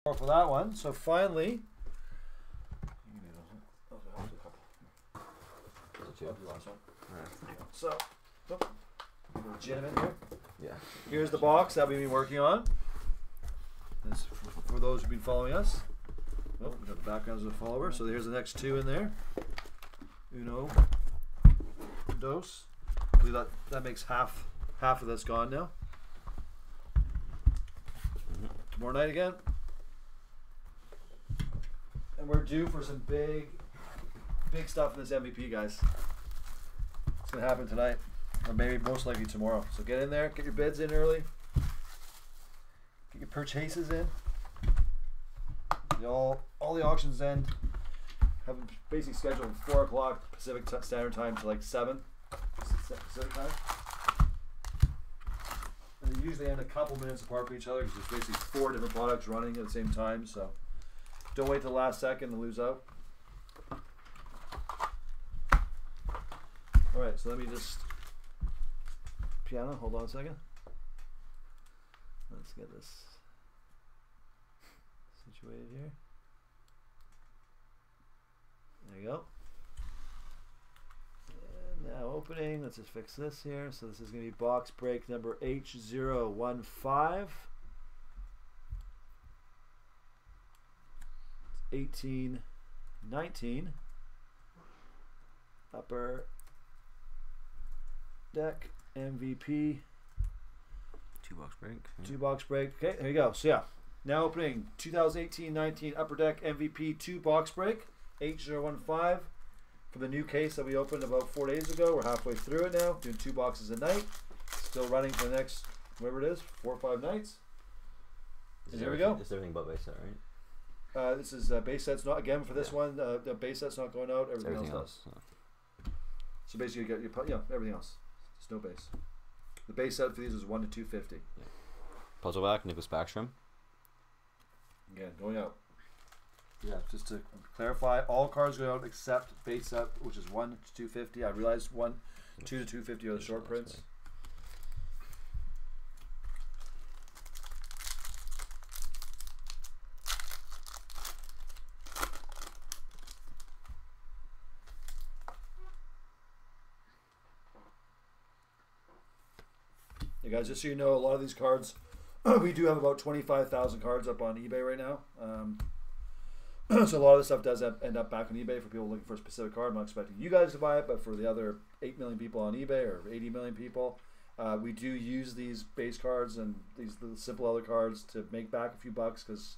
for that one. So finally, so legitimate here. Yeah. Here's the box that we've been working on. This for those who've been following us. Oh, we got the backgrounds of the follower. So here's the next two in there. Uno, dos. I believe that makes half of this gone now. Tomorrow night again. And we're due for some big stuff in this MVP, guys. It's gonna happen tonight, or maybe most likely tomorrow. So get in there, get your bids in early, get your purchases in. All the auctions end. Have them basically scheduled 4 o'clock Pacific Standard Time to like 7 Pacific Time. And they usually end a couple minutes apart from each other because there's basically 4 different products running at the same time. So don't wait till the last second to lose out. Alright, so let me just piano, hold on a second. Let's get this situated here. There you go. And now opening, let's just fix this here. So this is going to be box break number H015. 1819 Upper Deck MVP 2-box break. 2-box break. Okay, there you go. So yeah, now opening 2018-19 Upper Deck MVP 2-box break H015 for the new case that we opened about 4 days ago. We're halfway through it now, doing 2 boxes a night. Still running for the next whatever it is, 4 or 5 nights. And here we go. It's everything but base set, right? This is base set's not again for this one. The base set's not going out. Everything else does. So basically, you get your everything else. There's no base. The base set for these is 1 to 250. Yeah. Puzzle back, Nicholas Backstrom. Again, going out. Yeah, just to clarify, all cards go out except base set, which is 1 to 250. I realized 2 to 250 are the short prints. Hey guys, just so you know, a lot of these cards, we do have about 25,000 cards up on eBay right now. So a lot of this stuff does end up back on eBay for people looking for a specific card. I'm not expecting you guys to buy it, but for the other 8 million people on eBay or 80 million people, we do use these base cards and these little simple other cards to make back a few bucks, because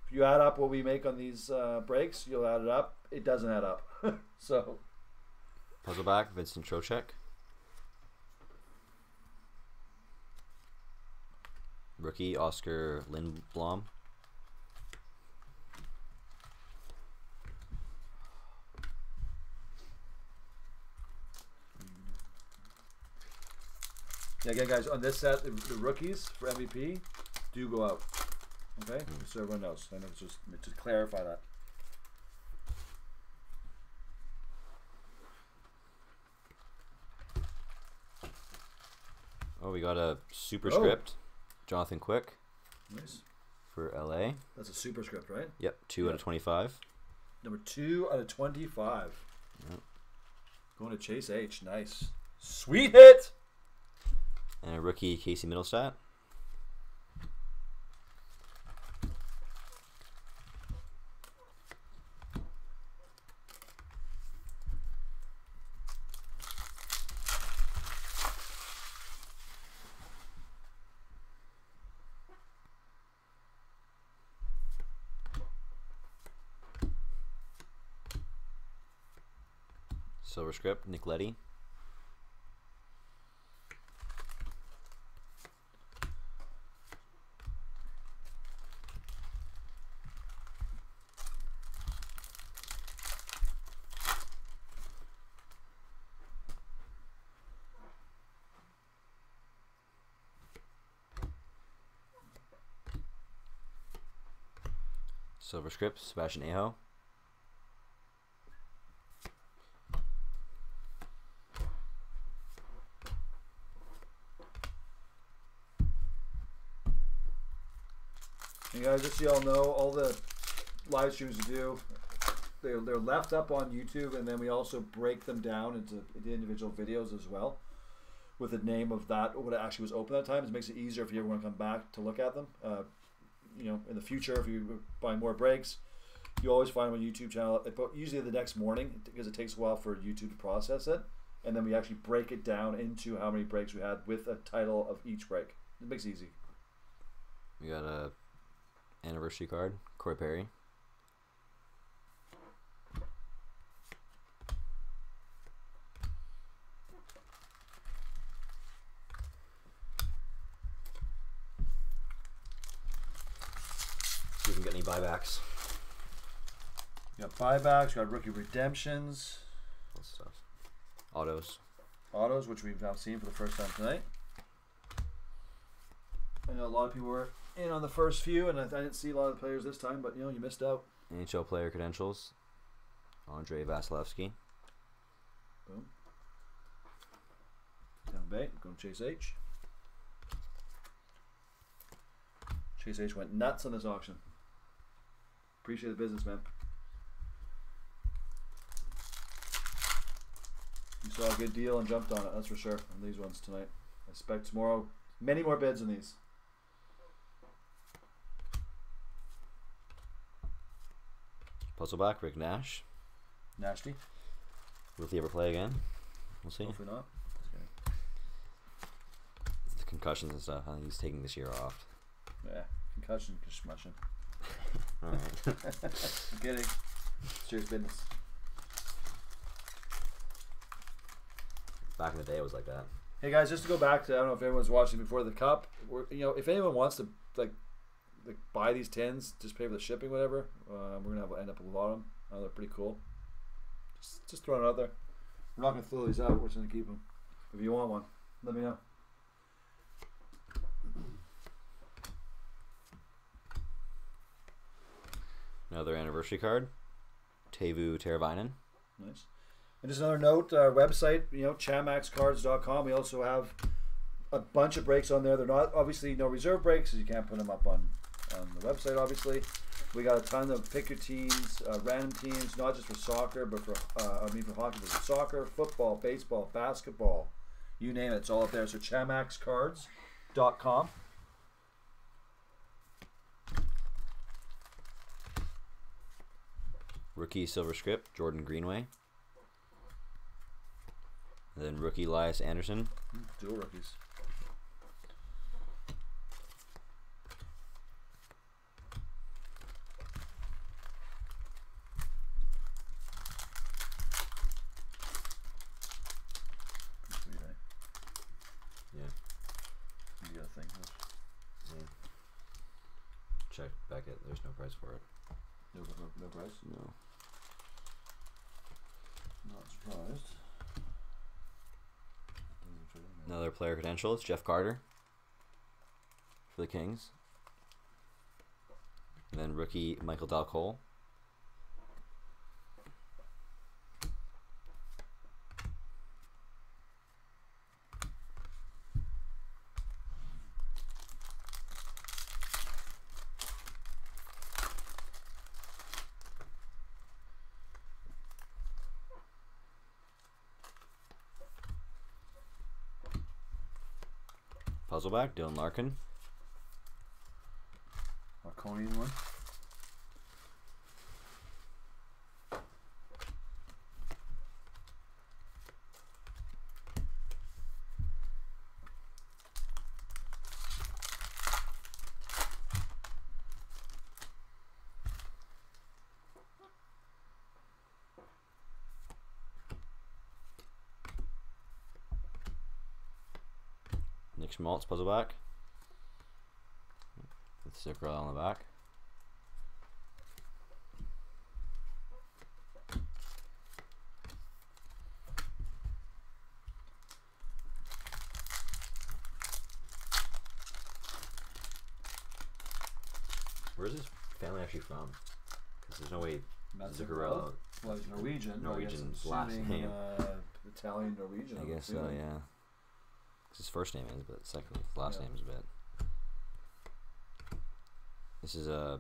if you add up what we make on these breaks, you'll add it up. It doesn't add up. So Puzzle back, Vincent Trocheck. Rookie, Oscar Lindblom. Yeah, again, guys, on this set, the rookies for MVP do go out. Okay, so everyone knows. I know it's just to clarify that. Oh, we got a superscript. Jonathan Quick. Nice. For LA. That's a superscript, right? Yep, 2 out of 25. Number 2 out of 25. Yep. Going to Chase H. Nice. Sweet hit! And a rookie, Casey Middlestat. Silver script, Nick Leddy. Silver script, Sebastian Aho. Hey guys, just so y'all know, all the live streams we do, they're left up on YouTube, and then we also break them down into the individual videos as well, with the name of that, what it actually was open that time. It makes it easier if you ever want to come back to look at them. You know, in the future, if you buy more breaks, you always find them on YouTube channel, but usually the next morning, because it takes a while for YouTube to process it, and then we actually break it down into how many breaks we had with a title of each break. It makes it easy. We got a anniversary card, Corey Perry. See if we can get any buybacks. We got buybacks, we got rookie redemptions. What stuff? Autos. Autos, which we've now seen for the first time tonight. I know a lot of people were in on the first few, and I didn't see a lot of the players this time, but you know, you missed out. NHL player credentials. Andrei Vasilevsky. Boom. Down Bay, going Chase H. Chase H went nuts on this auction. Appreciate the business, man. You saw a good deal and jumped on it, that's for sure, on these ones tonight. I expect tomorrow many more bids on these. Puzzle back, Rick Nash. Nasty. Will he ever play again? We'll see. Hopefully not. It's the concussions and stuff. I think he's taking this year off. Yeah, concussion, smushing. Alright. I'm kidding. Serious business. Back in the day, it was like that. Hey guys, just to go back to, I don't know if anyone's watching before the cup. You know, if anyone wants to like buy these tins, just pay for the shipping, whatever. We're gonna end up with a lot of them. They're pretty cool. Just throwing it out there. We're not gonna throw these out. We're just gonna keep them. If you want one, let me know. Another anniversary card. Teuvo Teravainen. Nice. And just another note, our website, you know, chamaxcards.com. We also have a bunch of breaks on there. They're not obviously no reserve breaks, because you can't put them up on the website. Obviously, we got a ton of pick your teams, random teams, not just for soccer, but for for hockey, but for soccer, football, baseball, basketball, you name it. It's all up there. So chamaxcards.com. Rookie silver script, Jordan Greenway. And then rookie Elias Anderson. Dual rookies. Yeah. You got a thing. Yeah. Check back it. There's no price for it. No price? No. Not surprised. Another player credentials, Jeff Carter for the Kings. And then rookie Michael Dalcole. Puzzleback, Dylan Larkin. Marconian one. Nick Schmaltz, puzzleback. With sticker on the back. Where's his family actually from? Because there's no way Zuccarello. Well, he's Norwegian. Norwegian I guess, last assuming, name. Italian, Norwegian. I guess so, yeah. 'Cause his first name is, but second last Yeah. name is a bit. This is a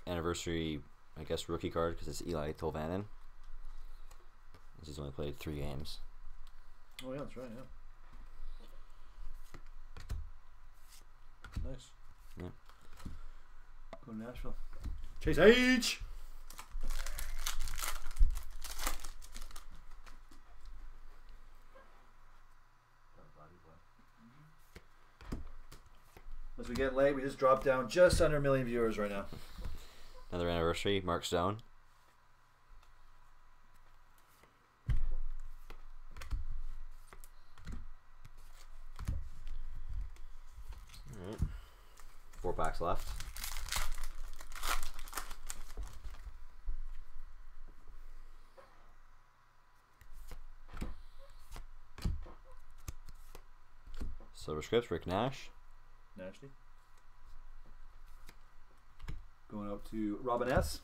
anniversary, I guess, rookie card because it's Eli Tolvanen. He's only played 3 games. Oh yeah, that's right. Yeah. Nice. Yeah. Go to Nashville. Chase H. As we get late, we just dropped down just under 1 million viewers right now. Another anniversary, Mark Stone. Alright. 4 packs left. Silver Scripts, Rick Nash. Nasty. Going up to Robin S.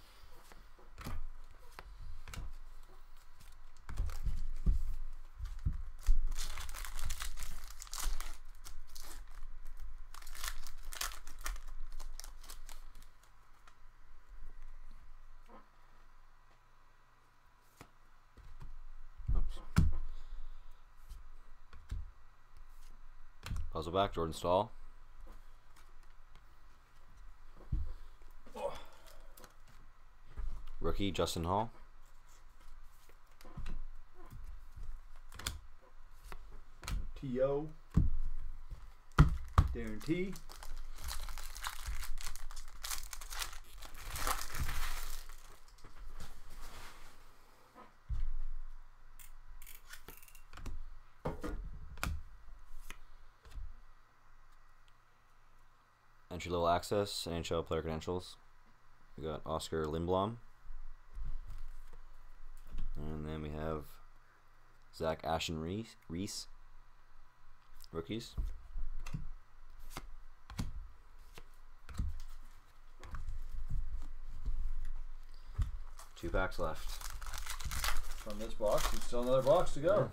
Oops. Puzzle back, Jordan Stahl. Rookie, Justin Hall. T.O. Darren T. Entry level access, NHL player credentials. We got Oscar Lindblom. And then we have Zach Ashen Reese. Rookies. Two packs left. From this box, there's still another box to go.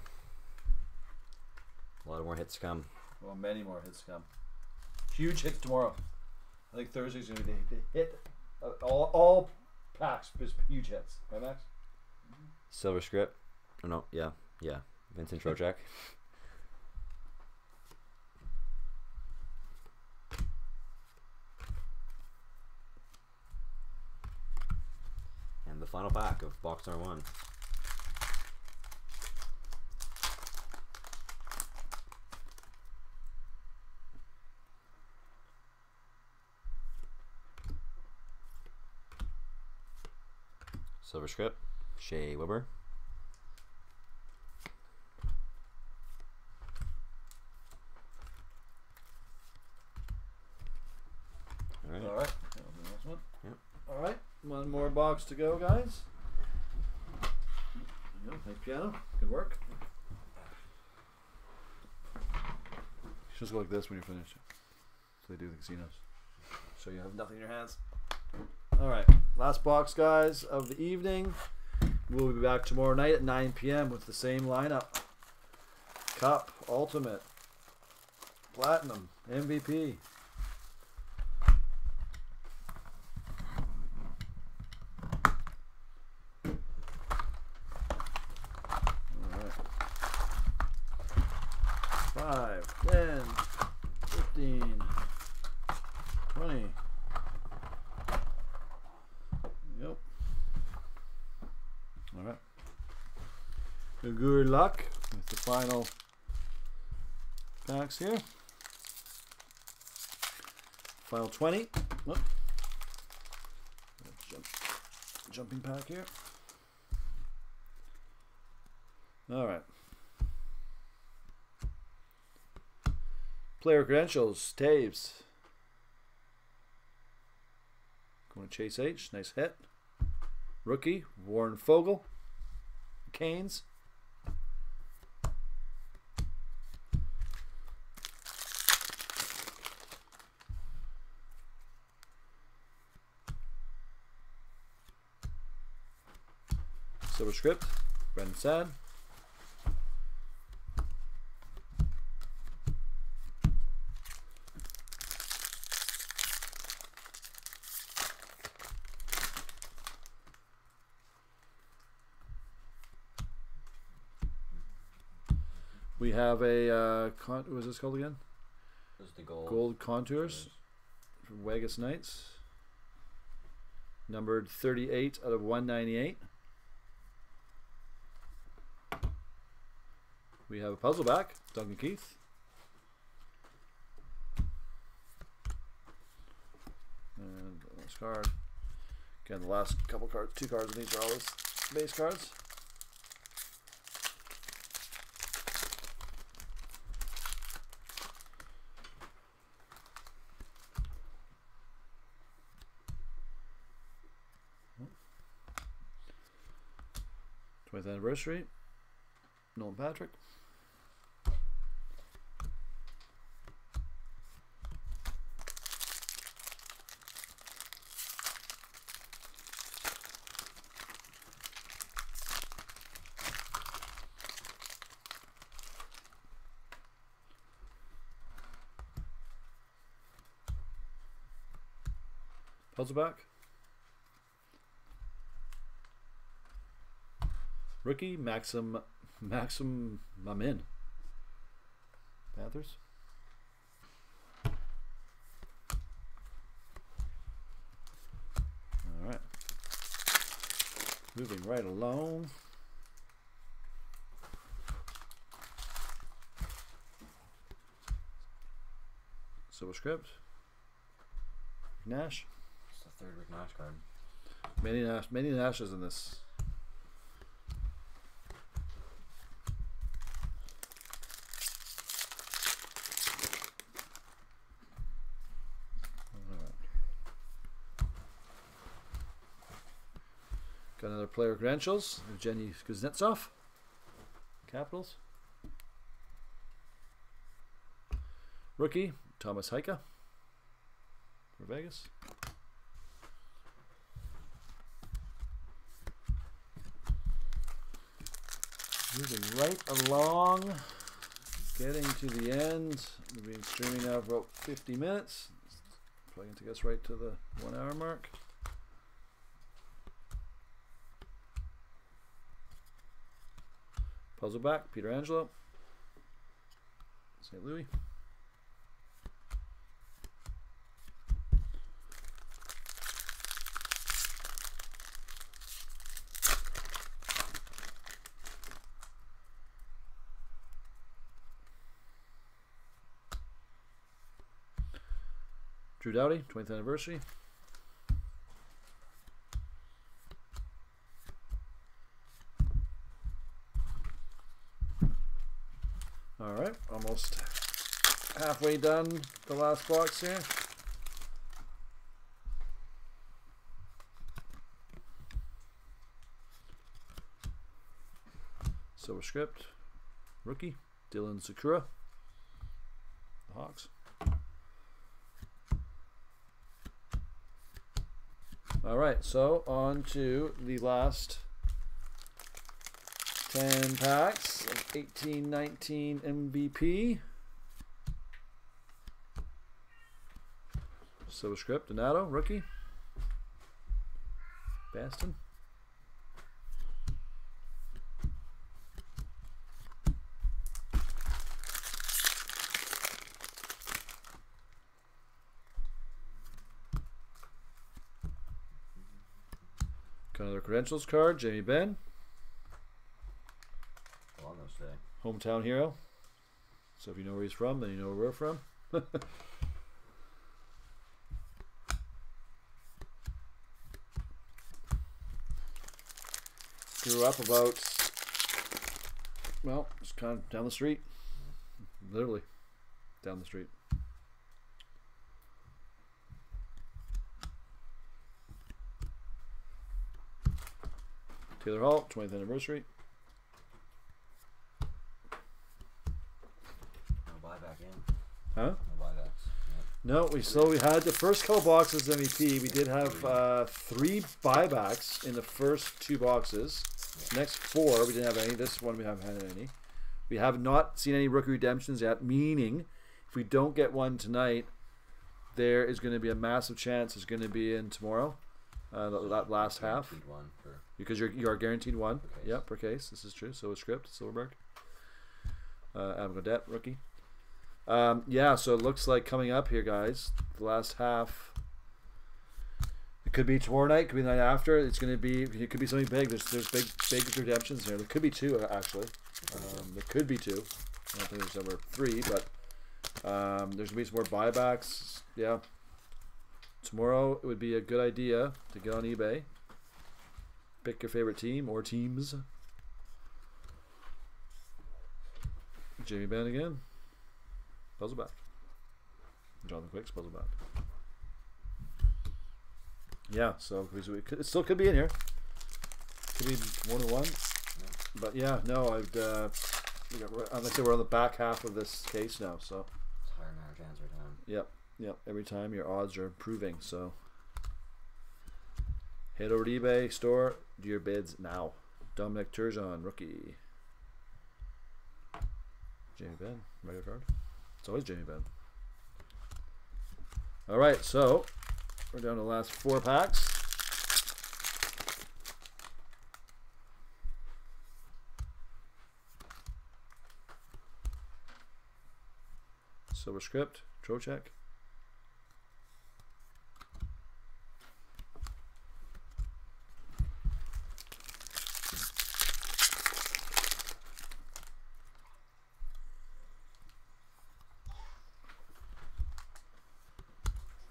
A lot of more hits to come. Well, many more hits to come. Huge hits tomorrow. I think Thursday's going to be the hit. All packs, just huge hits. Right, Max? Silver Script. Oh, no, yeah. Vincent Trocheck. And the final pack of box number 1. Silver Script, Shea Weber. All right. That was the last one. Yep. All right. One more box to go, guys. Nice piano. Good work. Just go like this when you're finished. So they do the casinos. So you have nothing in your hands. All right. Last box, guys, of the evening. We'll be back tomorrow night at 9 p.m. with the same lineup. Cup, Ultimate, Platinum, MVP. All right. 5, 10, 15, 20. Yep. All right. Good luck with the final packs here. Final 20. Whoop. Jumping pack here. All right. Player credentials, Taves. Going to Chase H. Nice hit. Rookie, Warren Fogle. Canes. Silver Script, Brendan Sad. We have a what was this called again? This is the Gold Contours from Vegas Knights. Numbered 38 out of 198. We have a puzzle back, Duncan Keith. And the last card. Again, the last couple cards, 2 cards of these are always base cards. Oh. 20th anniversary, Nolan Patrick. Puzzle back. Rookie Maxim Mamin. Panthers. All right. Moving right along. Silver script. Nash. Third Rick Nash card. Many Nashes in this. Got another player credentials. Evgeny Kuznetsov. Capitals. Rookie Thomas Heika for Vegas. Moving right along, getting to the end. We've been streaming now for about 50 minutes. Probably going to take us right to the 1 hour mark. Puzzle back, Peter Angelo, St. Louis. Drew Doughty, 20th anniversary. All right, almost halfway done the last box here. Silver script, rookie, Dylan Sakura, the Hawks. All right, so on to the last 10 packs of 18-19 MVP. Silver script, Donato, rookie. Baston. Got another credentials card, Jamie Benn. On those today. Hometown hero. So if you know where he's from, then you know where we're from. Grew up about, well, just kind of down the street. Literally down the street. Taylor Hall, 20th anniversary. No buyback in. Huh? No buybacks. No, we had the first couple boxes MVP. We did have 3 buybacks in the first 2 boxes. Next 4, we didn't have any. This one we haven't had any. We have not seen any rookie redemptions yet, meaning if we don't get one tonight, there is going to be a massive chance it's going to be in tomorrow. That last half. One for Because you are guaranteed one. per case. Yep, per case. This is true. So is script, Silverberg. Godet, rookie. Yeah, so it looks like coming up here, guys, the last half. It could be tomorrow night, could be the night after. It could be something big. There's big redemptions here. There could be two, actually. There could be two. I don't think there's ever three, but there's gonna be some more buybacks. Yeah. Tomorrow it would be a good idea to get on eBay. Pick your favorite team or teams. Jamie Benn again. Puzzle back. Jonathan Quick's puzzle back. Yeah, so it still could be in here. Could be 1-1. But yeah, no, like I said, we're on the back half of this case now, so. It's higher margins every time. Yep. Every time your odds are improving, so. Head over to eBay store, do your bids now. Dominic Turgeon, rookie. Jamie Benn, regular card. It's always Jamie Benn. All right, so we're down to the last 4 packs. Silver Script, Trocheck.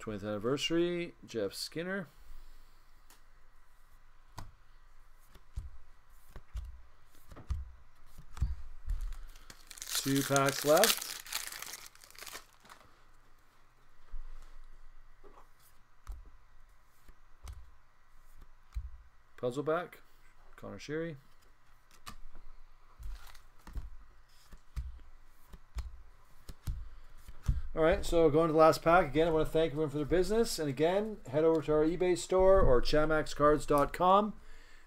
th anniversary, Jeff Skinner. Two packs left. Puzzle back, Connor Sheary. All right, so going to the last pack. Again, I want to thank everyone for their business. And again, head over to our eBay store or chamaxcards.com.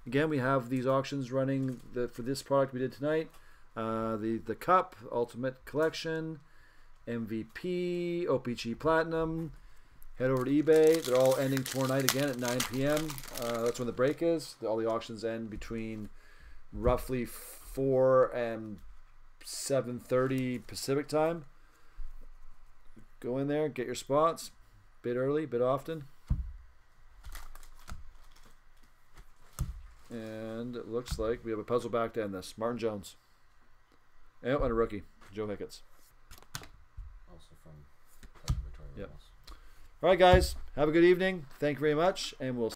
Again, we have these auctions running for this product we did tonight. The Cup, Ultimate Collection, MVP, O-PEE-CHEE Platinum. Head over to eBay. They're all ending tomorrow night again at 9 p.m. That's when the break is. All the auctions end between roughly 4 and 7:30 Pacific time. Go in there, get your spots. Bid early, bid often. And it looks like we have a puzzle back to end this. Martin Jones. And a rookie, Joe Hicketts. Also from Victoria. Yep. All right, guys. Have a good evening. Thank you very much, and we'll